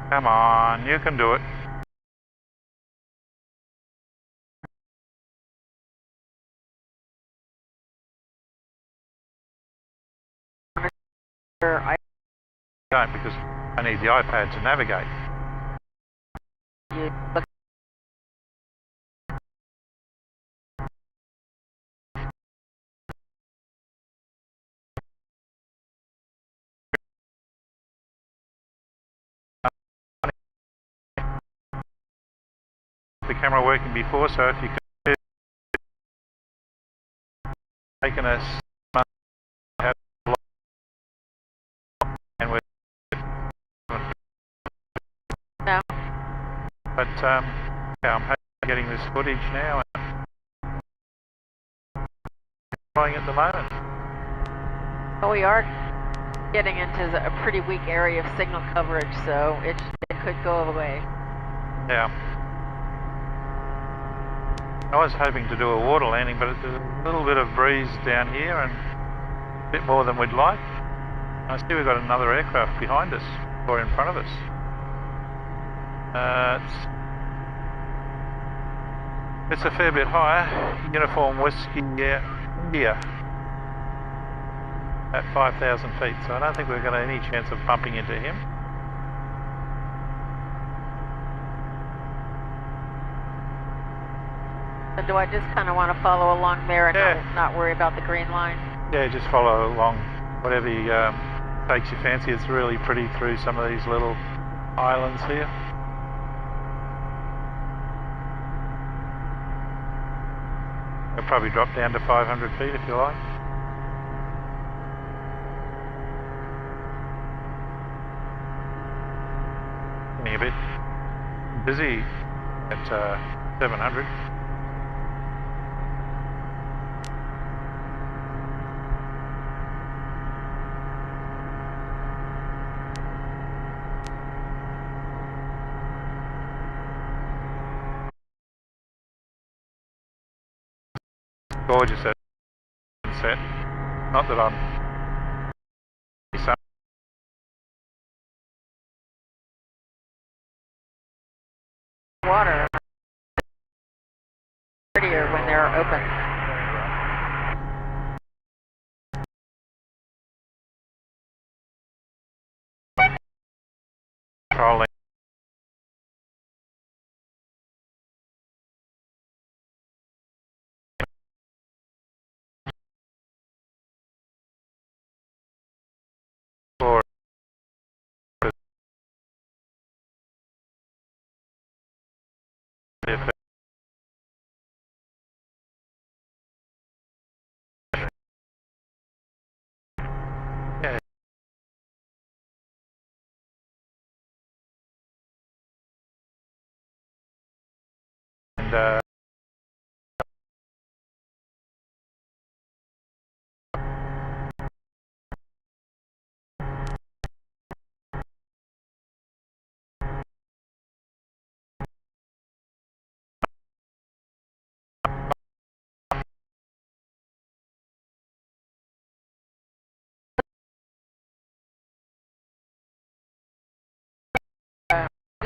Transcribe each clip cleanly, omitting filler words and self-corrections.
Come on, you can do it. I don't, because I need the iPad to navigate. The camera working before, so if you could taken us and we're no. But yeah, I'm hoping getting this footage now and trying at the moment. Well, we are getting into a pretty weak area of signal coverage, so it could go away. Yeah. I was hoping to do a water landing, but there's a little bit of breeze down here and a bit more than we'd like. I see we've got another aircraft behind us, or in front of us. It's a fair bit higher. Uniform Whiskey India at 5,000 feet, so I don't think we've got any chance of bumping into him. So do I just kind of want to follow along there and not worry about the green line? Yeah, just follow along whatever takes your fancy. It's really pretty through some of these little islands here. I'll probably drop down to 500 feet if you like. Getting a bit busy at 700. Gorgeous at sunset. Not that I'm water prettier when they're open. Trolling. Yeah. And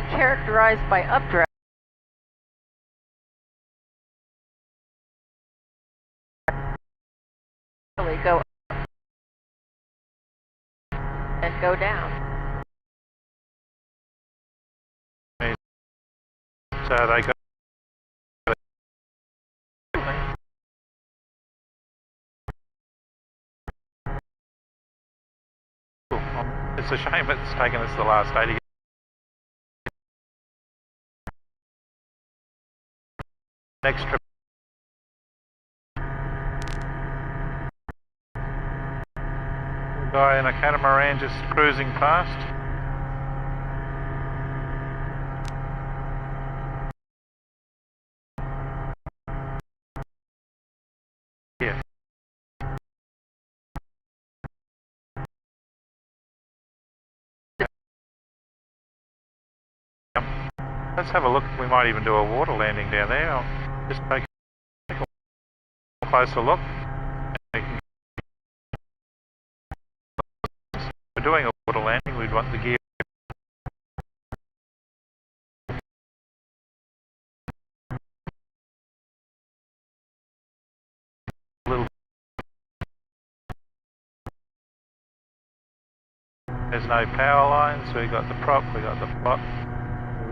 characterized by updraft. Go up and go down. So they got it's a shame it's taken us the last 80. Next trip. Guy in a catamaran just cruising past. Yeah. Let's have a look. We might even do a water landing down there. I'll just take a closer look. If we're doing a water landing, we'd want the gear There's no power lines, so we got the prop, we got the plot.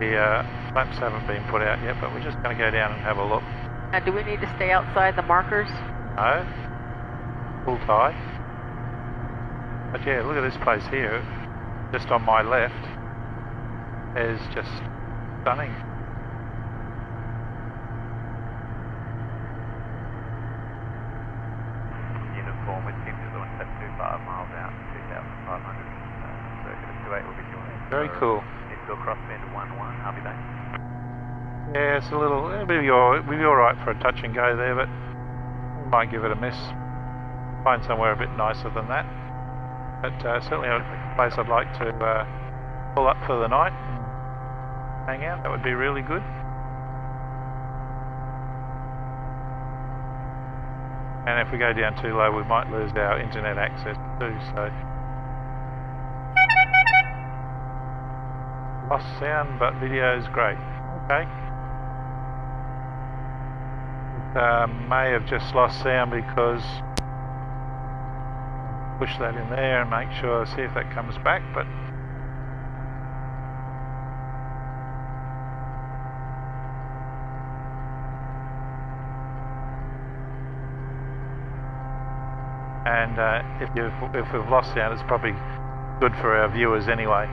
The flaps haven't been put out yet, but we're just going to go down and have a look. Now, do we need to stay outside the markers? No, full tide. But yeah, look at this place here, just on my left, is just stunning. Uniform with Tim is on 725 miles out, 2,500. Circuit of 28 will be joining. Very cool. Into a crossbend of 1-1, Harvey Bay. Yeah, it's it'll be alright for a touch and go there, but we might give it a miss. Find somewhere a bit nicer than that. But certainly a place I'd like to pull up for the night and hang out. That would be really good. And if we go down too low, we might lose our internet access too, so. Lost sound, but video is great. Okay. May have just lost sound because push that in there and make sure, see if that comes back, but and if we've lost sound, it's probably good for our viewers anyway.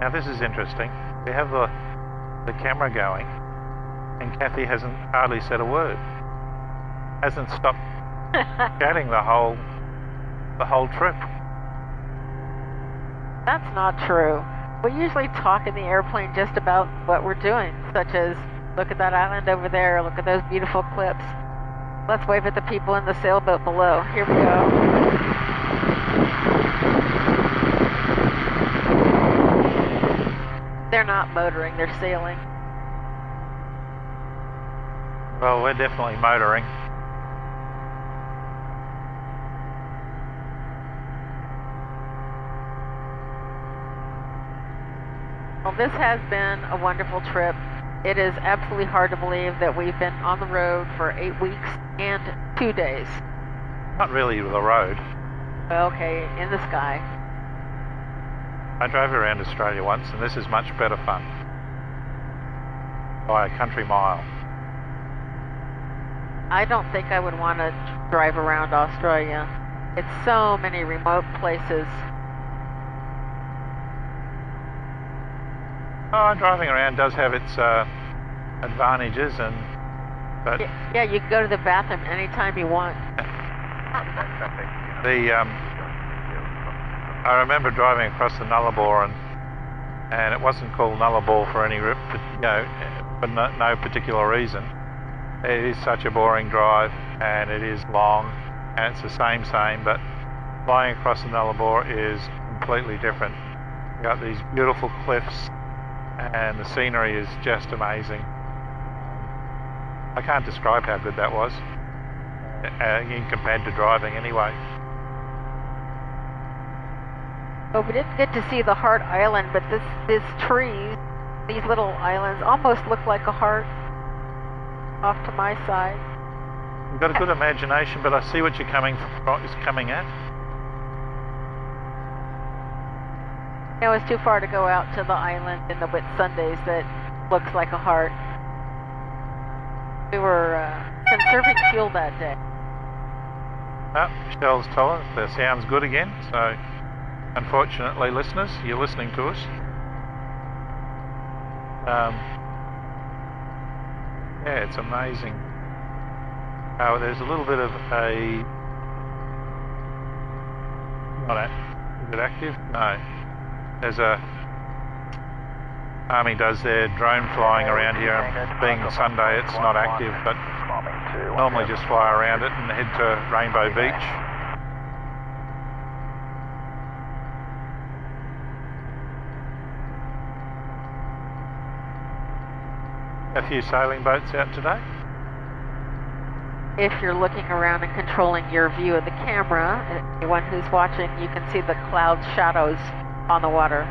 Now this is interesting. We have the camera going, and Kathy hasn't hardly said a word. Hasn't stopped chatting the whole trip. That's not true. We usually talk in the airplane just about what we're doing, such as look at that island over there, look at those beautiful cliffs. Let's wave at the people in the sailboat below. Here we go. They're not motoring, they're sailing. Well, we're definitely motoring. Well, this has been a wonderful trip. It is absolutely hard to believe that we've been on the road for 8 weeks and 2 days. Not really the road. Okay, in the sky. I drove around Australia once, and this is much better fun. By a country mile. I don't think I would want to drive around Australia. It's so many remote places. Oh, driving around does have its advantages, but yeah, you can go to the bathroom anytime you want. I remember driving across the Nullarbor, and it wasn't called Nullarbor for any for no particular reason. It is such a boring drive, and it is long, and it's the same, but flying across the Nullarbor is completely different. You've got these beautiful cliffs, and the scenery is just amazing. I can't describe how good that was, compared to driving anyway. Oh, we didn't get to see the heart island, but this trees, these little islands, almost look like a heart off to my side. You've got a good imagination, but I see what you're coming at. It was too far to go out to the island in the Whitsundays that looks like a heart. We were conserving fuel that day. Oh, Michelle's told us the sound's good again, so unfortunately, listeners, you're listening to us. Yeah, it's amazing. Oh, there's a little bit of a... Is it active? No. There's a... Army does their drone flying around here, and being Sunday it's not active, but normally just fly around it and head to Rainbow Beach. A few sailing boats out today. If you're looking around and controlling your view of the camera, anyone who's watching, you can see the cloud shadows on the water.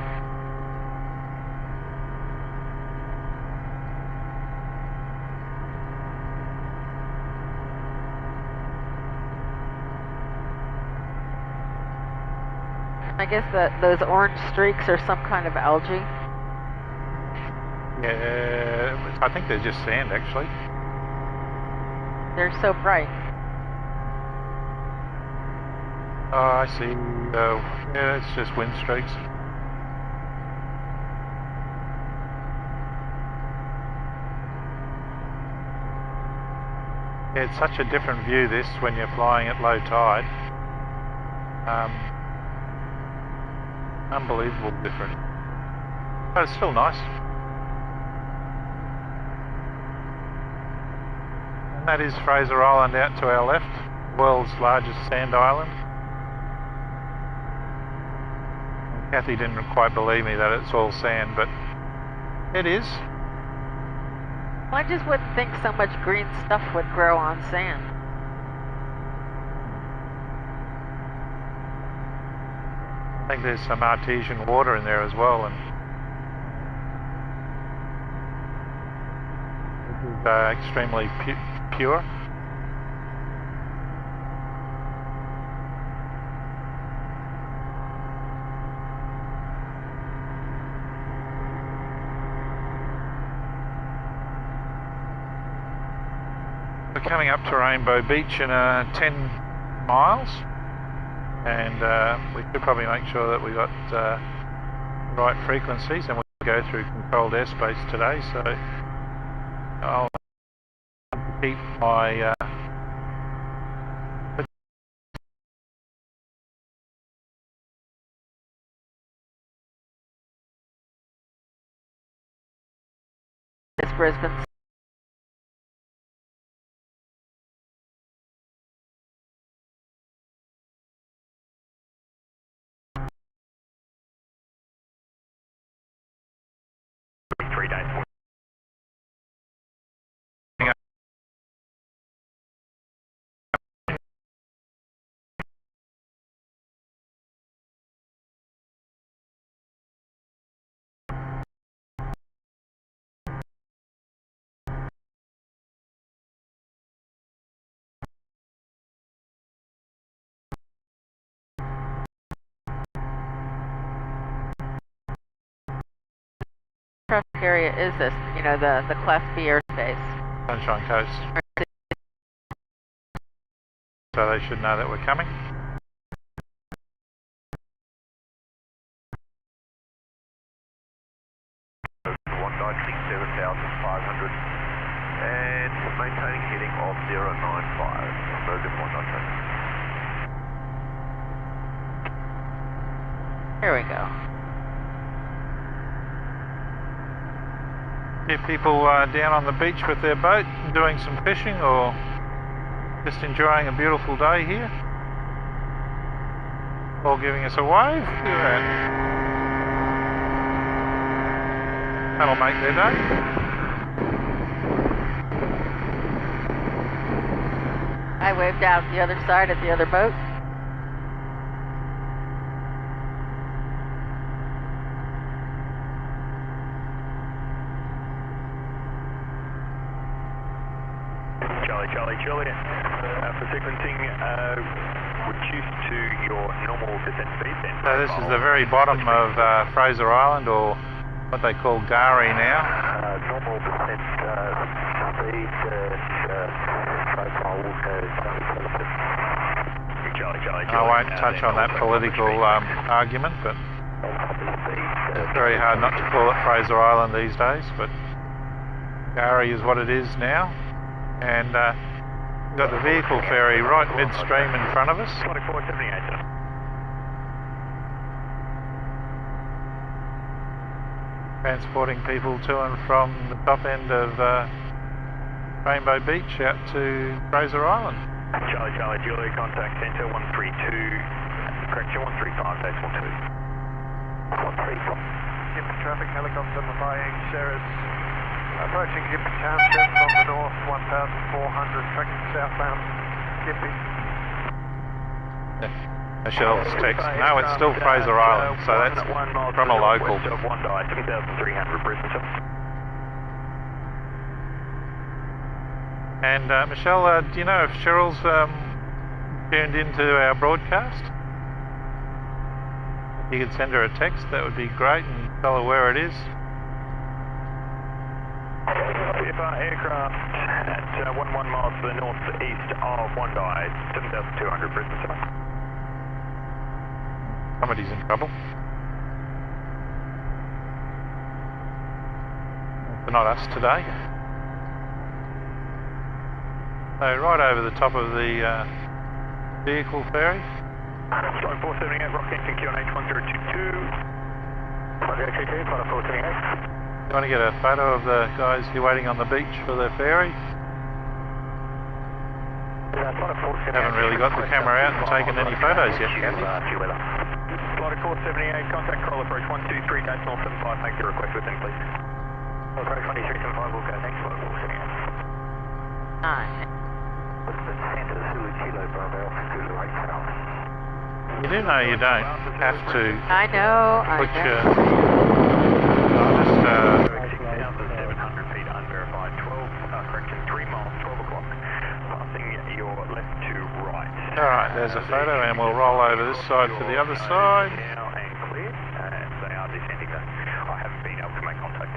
I guess that those orange streaks are some kind of algae. Yeah, I think they're just sand actually. They're so bright. Oh, I see. Yeah, it's just wind streaks. Yeah, it's such a different view this when you're flying at low tide. Unbelievable different. But it's still nice. And that is Fraser Island out to our left, world's largest sand island. And Kathy didn't quite believe me that it's all sand, but it is. Well, I just wouldn't think so much green stuff would grow on sand. I think there's some artesian water in there as well, and it is extremely pure. We're coming up to Rainbow Beach in 10 miles, and we should probably make sure that we got the right frequencies, and we'll go through controlled airspace today, so I'll keep my It's Brisbane. Traffic area is this, you know, the Class B airspace. Sunshine Coast. So they should know that we're coming. And maintaining heading of 095. Moving 1 Here we go. See people down on the beach with their boat doing some fishing or just enjoying a beautiful day here. All giving us a wave. Yeah. That'll make their day. I waved out the other side at the other boat. Charlie, for sequencing, reduce to your normal descent speed then. So this is the very bottom of Fraser Island, or what they call Gari now. Normal descent speed profile will go Charlie. I won't touch on that political argument, but it's very hard not to call it Fraser Island these days, but Gari is what it is now. And we've got the vehicle ferry right midstream in front of us. 2478. Transporting people to and from the top end of Rainbow Beach out to Fraser Island. Charlie, Julie, contact centre 132, correction 135.2. 135. Gibbon traffic, helicopter flying Sierras. Approaching Gibbon Township from the north, 1,400, tracking southbound, Gippy. Michelle's text. No, it's still Fraser Island, so that's from a local. 1 2,300 Brisbane. And Michelle, do you know if Cheryl's tuned into our broadcast? you could send her a text, that would be great, and tell her where it is. Aircraft at 11 miles to the northeast of Wondai, 7,200 Brisbane side. Somebody's in trouble. But not us today. So right over the top of the vehicle ferry. Sorry, 478, Rockhampton, QNH 1022. 1022, 478. You want to get a photo of the guys who are waiting on the beach for their ferry? Haven't really got the camera out and taken any photos yet, have you? Flight of 478, contact call approach 123 decimal 75, make the request within please. Approach 2375 will go next, flight 478. Alright. You do know you don't have to I know. put your... I'll just... 6,700 feet unverified, 12, correction, 3 miles, 12 o'clock. Passing your left to right. Alright, there's a photo and we'll roll over this side for the other side. Now and clear, and they are descending that. I haven't been able to make contact.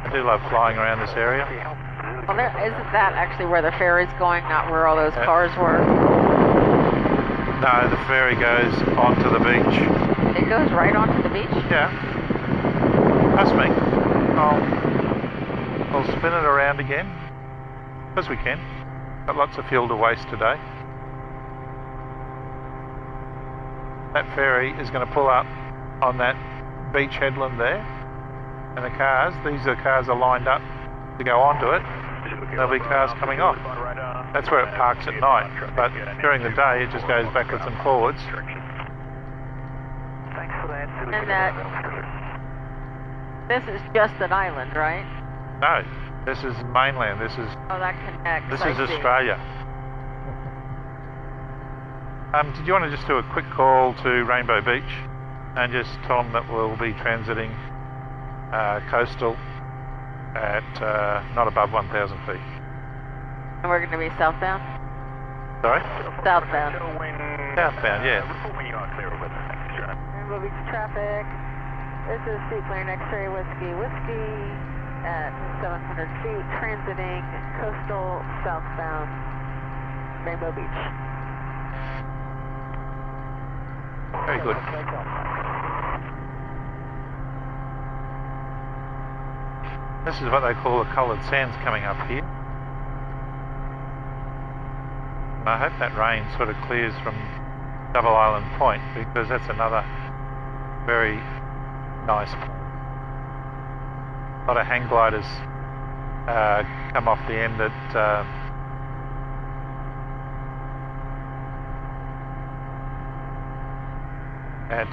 I do love flying around this area. Well, isn't that actually where the ferry's going, not where all those cars were? No, the ferry goes onto the beach. It goes right onto the beach? Yeah. Trust me. I'll spin it around again. Because we can. Got lots of fuel to waste today. That ferry is going to pull up on that beach headland there. And the cars, these are cars are lined up to go onto it. There'll be cars coming off. That's where it parks at night, but during the day it just goes backwards and forwards. And that... This is just an island, right? No, this is mainland. This is... Oh, that connects. This I is see. Australia. Did you want to just do a quick call to Rainbow Beach and just tell them that we'll be transiting coastal at not above 1,000 feet. And we're going to be southbound? Sorry? Southbound. Southbound, yeah. Rainbow Beach traffic. This is Seaplane X-ray Whiskey Whiskey at 700 feet, transiting coastal southbound Rainbow Beach. Very good. This is what they call the coloured sands coming up here. And I hope that rain sort of clears from Double Island Point, because that's another very nice point. A lot of hang gliders come off the end at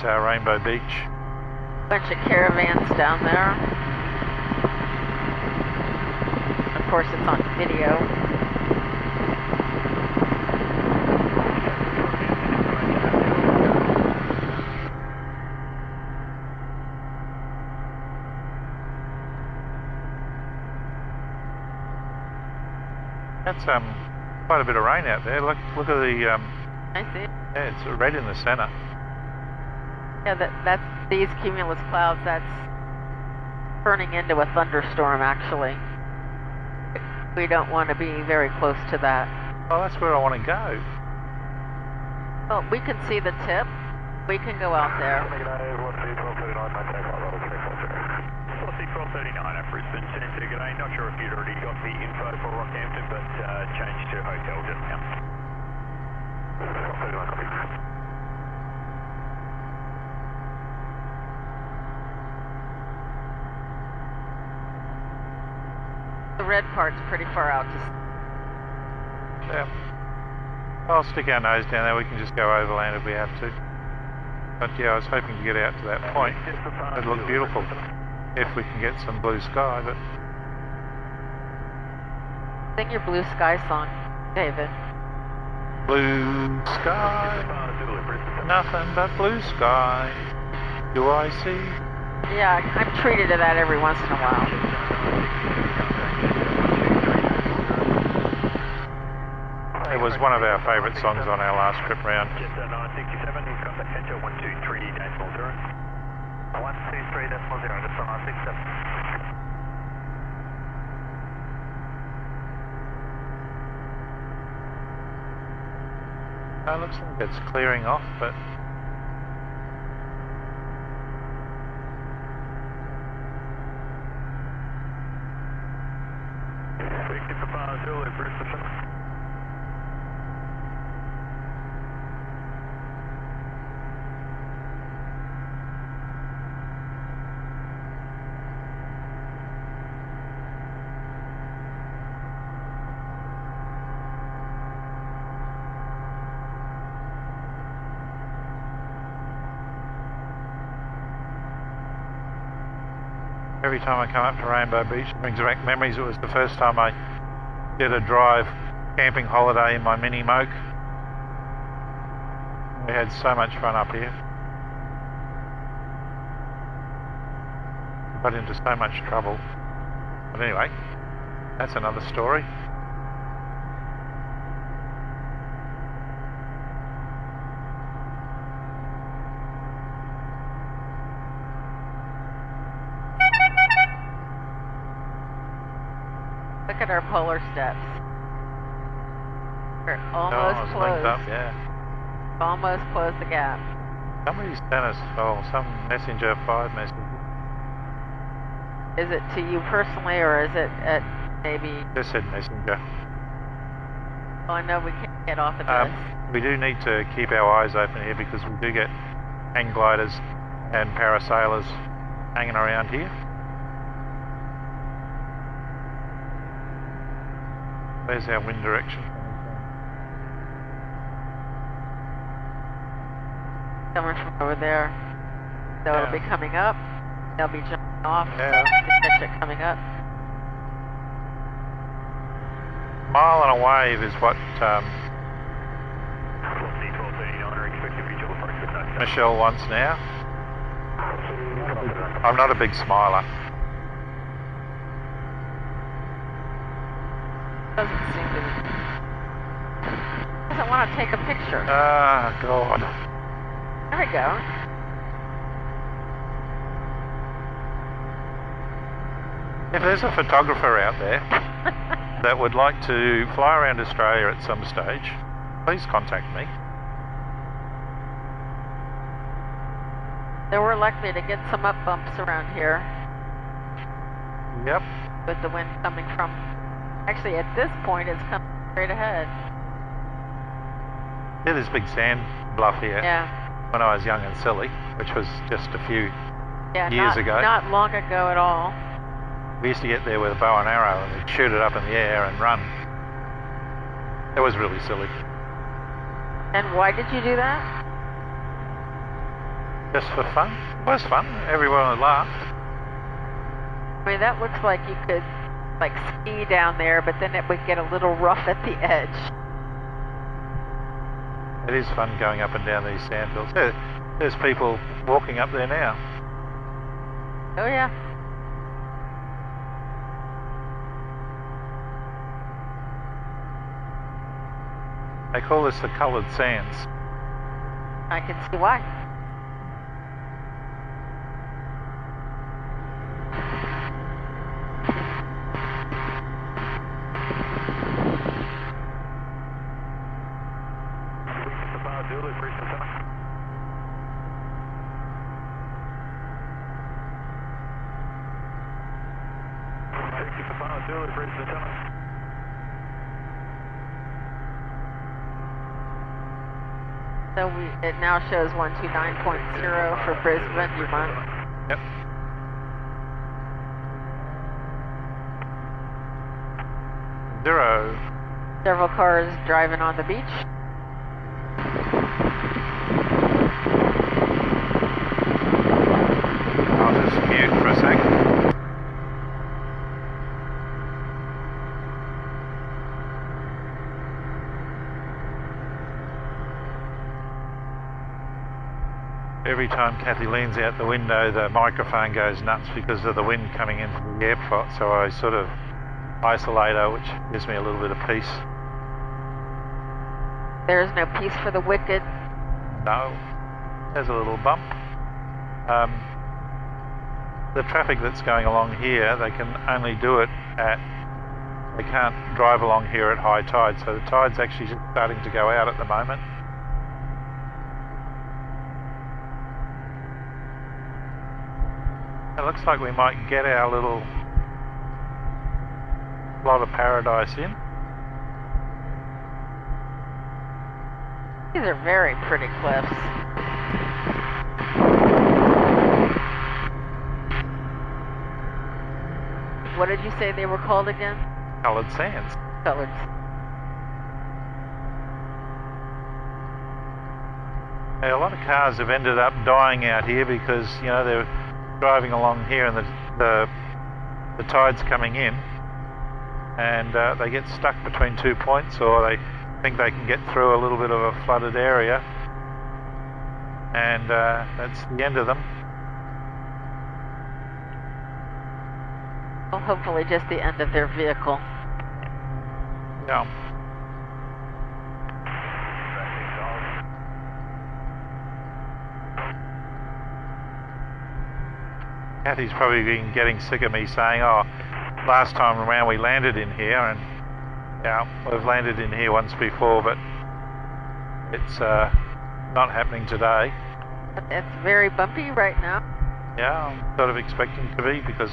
Rainbow Beach. Bunch of caravans down there. Of course, it's on video. That's quite a bit of rain out there. Look at the I see. yeah, it's red in the centre. Yeah, that's these cumulus clouds. That's turning into a thunderstorm. Actually, we don't want to be very close to that. Oh, that's where I want to go. Well, we can see the tip. We can go out there. 1239 at Brisbane, Centre, g'day. Not sure if you'd already got the info for Rockhampton, but changed to hotel just now. The red part's pretty far out. Yeah. I'll stick our nose down there. We can just go overland if we have to. But yeah, I was hoping to get out to that point. It'd look beautiful if we can get some blue sky, but... Sing your blue sky song, David. Blue sky, nothing but blue sky, do I see? Yeah, I'm treated to that every once in a while. Hey, was one of our favourite songs on our last trip round. Jet 967, contact Central 123.0. 123.0, just on 967. It looks like it's clearing off, but Victor Papa Zulu, Bristol. every time I come up to Rainbow Beach, it brings back memories. It was the first time I did a drive camping holiday in my mini moke. We had so much fun up here. Got into so much trouble. But anyway, that's another story. Look at our polar steps. We're almost closed. Up, yeah. Almost closed the gap. Somebody sent us, some Messenger 5 message. Is it to you personally, or is it at maybe? Just said Messenger. Well, I know we can't get off of this. We do need to keep our eyes open here because we do get hang gliders and parasailers hanging around here. Where's our wind direction? Coming from over there. So Yeah. it'll be coming up. They'll be jumping off. Yeah. So we catch it coming up. Mile and a wave is what Michelle wants now. I'm not a big smiler. Doesn't seem to. Doesn't want to take a picture. Ah, God. There we go. If there's a photographer out there that would like to fly around Australia at some stage, please contact me. So we're likely to get some up bumps around here Yep. with the wind coming from. Actually, at this point, it's coming straight ahead. Yeah, there's a big sand bluff here. Yeah. When I was young and silly, which was just a few Yeah. years ago. Not long ago at all. We used to get there with a bow and arrow and we'd shoot it up in the air and run. It was really silly. And why did you do that? Just for fun. It was fun. Everyone laughed. I mean, that looks like you could, like, ski down there, but then it would get a little rough at the edge. It is fun going up and down these sandhills. There's people walking up there now. Oh, yeah. They call this the coloured sands. I can see why. So it now shows 129.0 for Brisbane, you want? Yep. Zero. Several cars driving on the beach. I'll just mute for a sec. Every time Kathy leans out the window, the microphone goes nuts because of the wind coming in from the airport, so I sort of isolate her, which gives me a little bit of peace. There's no peace for the wicked. No. There's a little bump. The traffic that's going along here, they can only do it they can't drive along here at high tide, so the tide's actually just starting to go out at the moment. It looks like we might get our little plot of paradise in. These are very pretty cliffs. What did you say they were called again? Coloured sands. Colored. A lot of cars have ended up dying out here because, you know, they're driving along here and the tide's coming in, and they get stuck between 2 points, or they think they can get through a little bit of a flooded area, and that's the end of them. Well, hopefully just the end of their vehicle. Yeah. Kathy's probably been getting sick of me saying, oh, last time around we landed in here, and yeah, we've landed in here once before, but it's not happening today. It's very bumpy right now. Yeah, I'm sort of expecting to be, because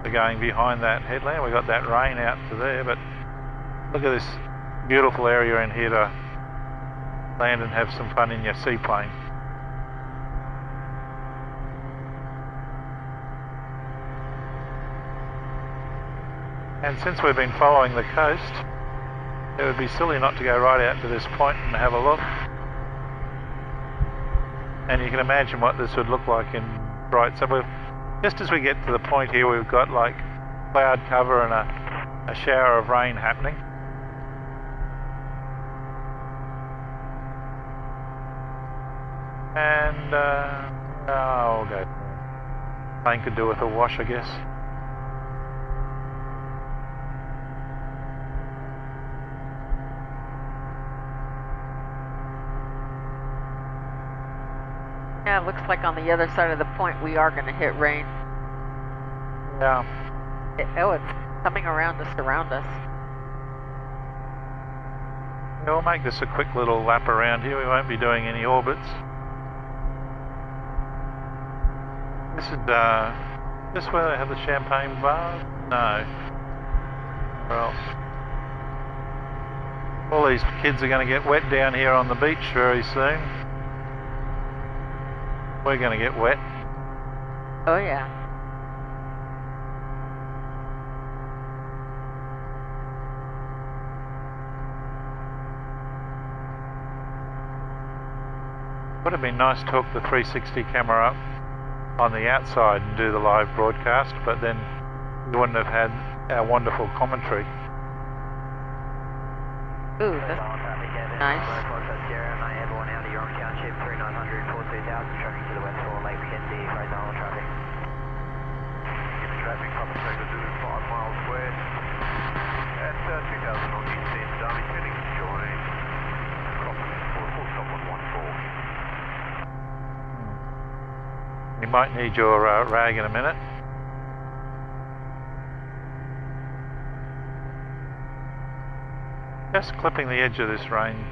we're going behind that headland. We got that rain out to there, but look at this beautiful area in here to land and have some fun in your seaplane. And since we've been following the coast, it would be silly not to go right out to this point and have a look. And you can imagine what this would look like in bright summer. Just as we get to the point here, we've got like cloud cover and a shower of rain happening. And oh, okay. Plane could do with a wash, I guess. Yeah, it looks like on the other side of the point we are going to hit rain. Yeah. It's coming around to surround us. Yeah, we'll make this a quick little lap around here. We won't be doing any orbits. This is this where they have the champagne bar? No. Where else? All these kids are going to get wet down here on the beach very soon. We're going to get wet. Oh yeah. Would have been nice to hook the 360 camera up on the outside and do the live broadcast, but then you wouldn't have had our wonderful commentary. Ooh, that's nice. Traffic from Fraser Island 5 miles west at 2000 on east end, Darby heading to join full stop on 14. You might need your rag in a minute. Just clipping the edge of this rain.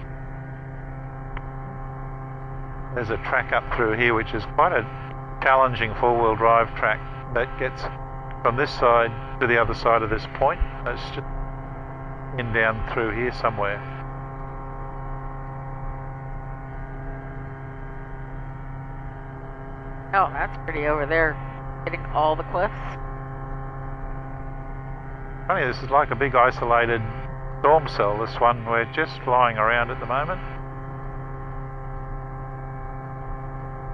There's a track up through here which is quite a challenging four-wheel drive track that gets from this side to the other side of this point. It's just in down through here somewhere. Oh, that's pretty over there, hitting all the cliffs. Funny, this is like a big isolated storm cell, this one. We're just flying around at the moment.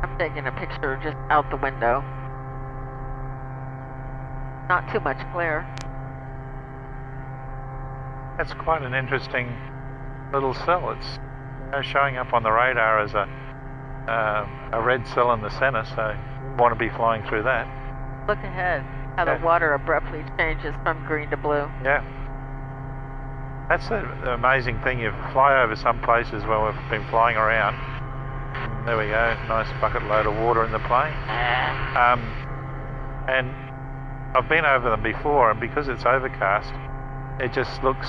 I'm taking a picture just out the window. Not too much glare. That's quite an interesting little cell. It's showing up on the radar as a red cell in the center, so you want to be flying through that. Look ahead, how the water abruptly changes from green to blue. Yeah. That's the amazing thing. You fly over some places where we've been flying around. And there we go, nice bucket load of water in the plane. And I've been over them before, and because it's overcast, it just looks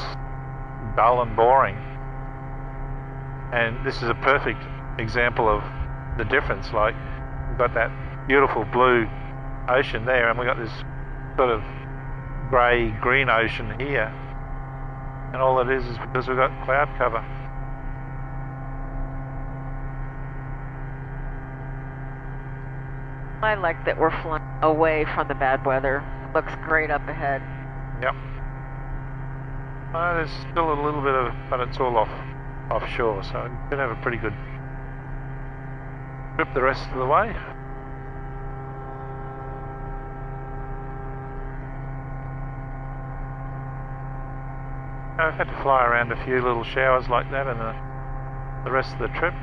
dull and boring. And this is a perfect example of the difference. Like, we've got that beautiful blue ocean there, and we've got this sort of grey-green ocean here. And all it is because we've got cloud cover. I like that we're flying away from the bad weather. Looks great up ahead. Yep. There's still a little bit of, but it's all offshore, so we could have a pretty good trip the rest of the way. I've had to fly around a few little showers like that in the rest of the trip.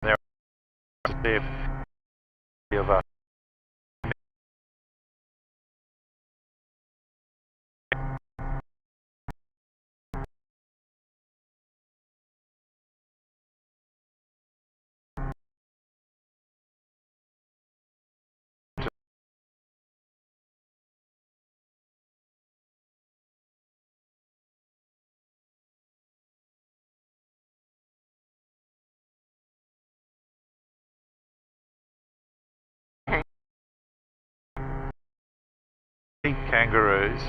There, to see if kangaroos.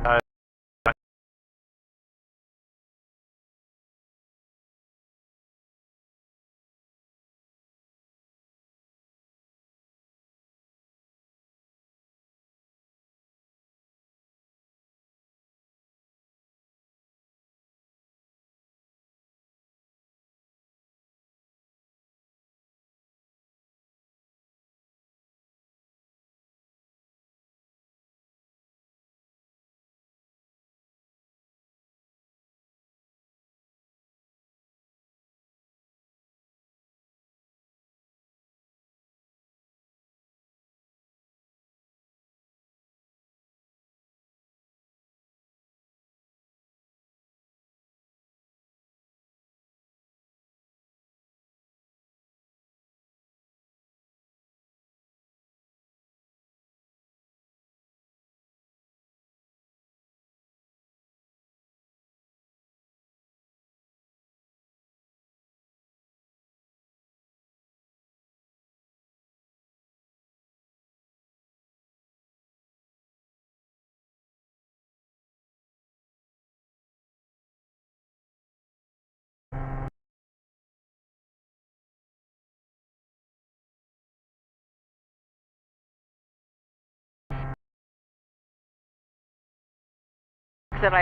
No, That I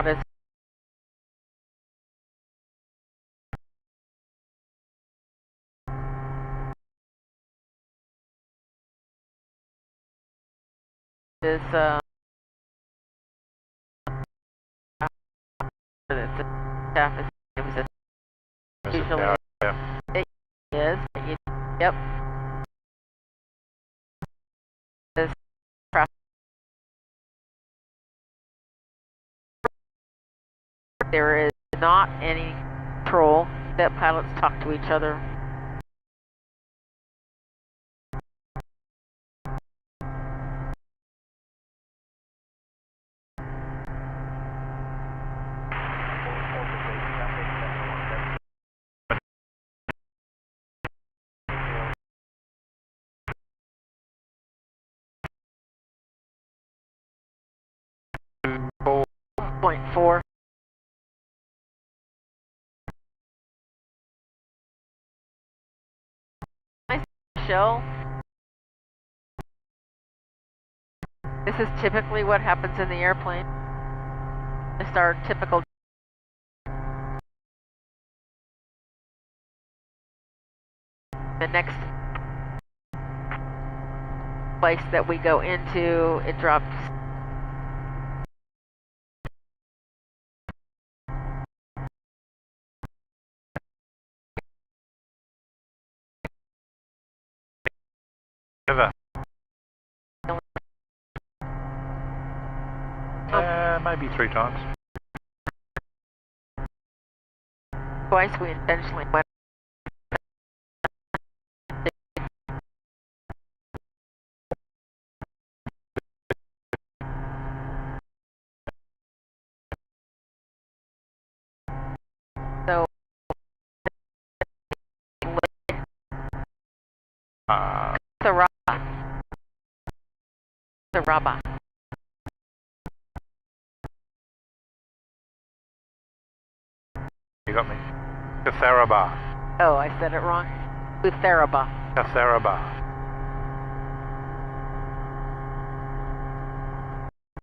is staff is usually yeah. it is. Yep. This there is not any control that pilots talk to each other. 0.4. Nice shell. This is typically what happens in the airplane. Just our typical. The next place that we go into, it drops. Ever? Maybe 3 times. Twice we intentionally went. So Saraba. You got me. Catharaba. Oh, I said it wrong. Utharaba. Catharaba.